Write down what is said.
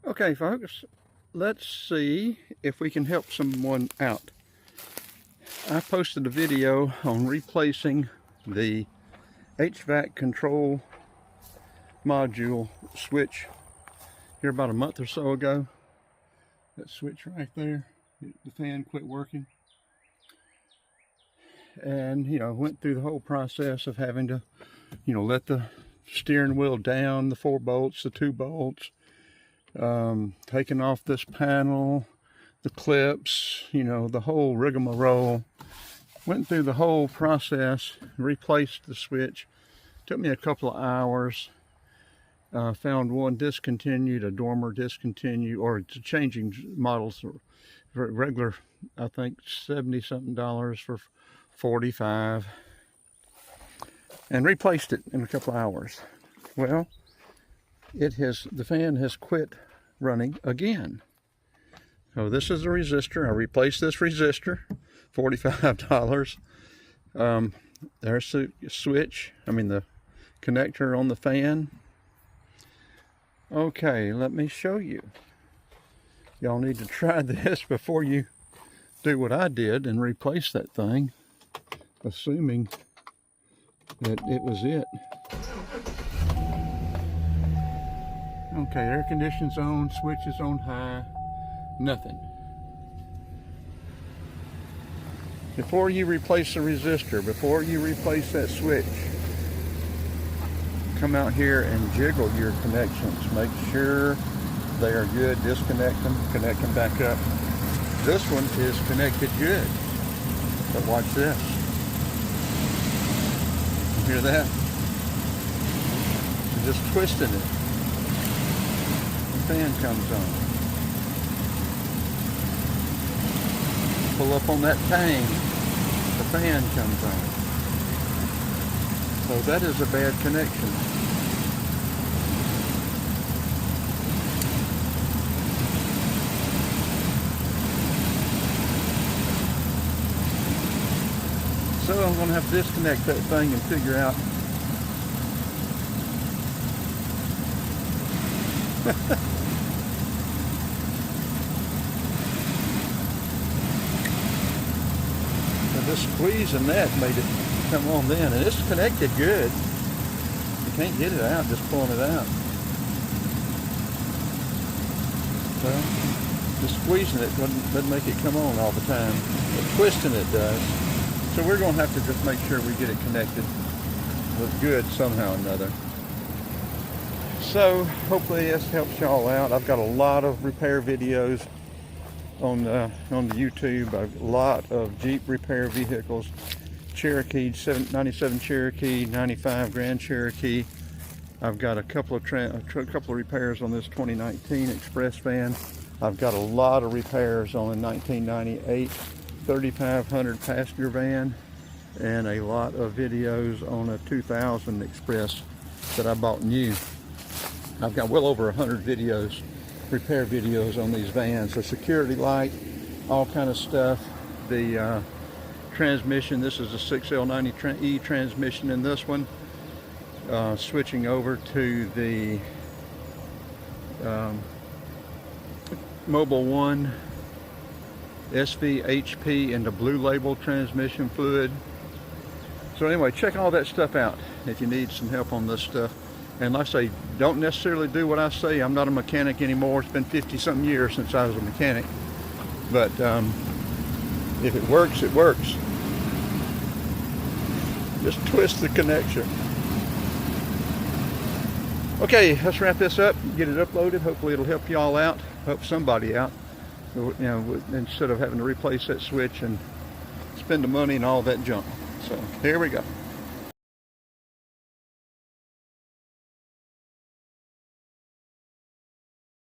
Okay, folks, let's see if we can help someone out. I posted a video on replacing the HVAC control module switch here about a month or so ago. That switch right there, the fan quit working. And, went through the whole process of having to, let the steering wheel down, the 4 bolts, the 2 bolts, taking off this panel, the clips, the whole rigmarole. Went through the whole process, replaced the switch. Took me a couple of hours. Found one discontinued, a dormer discontinued, or changing models. Regular, I think $70-something for $45, and replaced it in a couple of hours. Well, the fan has quit running again. So this is a resistor. I replaced this resistor, $45. There's the switch, the connector on the fan. Okay, let me show you. Y'all need to try this before you do what I did and replace that thing, assuming that it was it. Okay, air conditioning's on, switch is on high, nothing. Before you replace the resistor, before you replace that switch, come out here and jiggle your connections. Make sure they are good. Disconnect them, connect them back up. This one is connected good. But watch this. You hear that? I'm just twisting it. The fan comes on. Pull up on that tang. The fan comes on. So that is a bad connection. So I'm going to have to disconnect that thing and figure out so just squeezing that made it come on then, and it's connected good. You can't get it out just pulling it out. So just squeezing it doesn't make it come on all the time, but twisting it does. So we're going to have to just make sure we get it connected with good somehow or another. So hopefully this helps y'all out. I've got a lot of repair videos on the YouTube. A lot of Jeep repair vehicles. Cherokee, 97 Cherokee, 95 Grand Cherokee. I've got a couple of repairs on this 2019 Express van. I've got a lot of repairs on the 1998 3500 passenger van, and a lot of videos on a 2000 Express that I bought new. I've got well over 100 videos, repair videos on these vans. The security light, all kind of stuff. The transmission, this is a 6L90E transmission in this one. Switching over to the Mobil 1 SVHP and the blue label transmission fluid. So anyway, check all that stuff out if you need some help on this stuff. And like I say, don't necessarily do what I say. I'm not a mechanic anymore. It's been 50-something years since I was a mechanic. But if it works, it works. Just twist the connection. Okay, let's wrap this up, get it uploaded. Hopefully it'll help you all out, help somebody out. Instead of having to replace that switch and spend the money and all that junk. So here we go.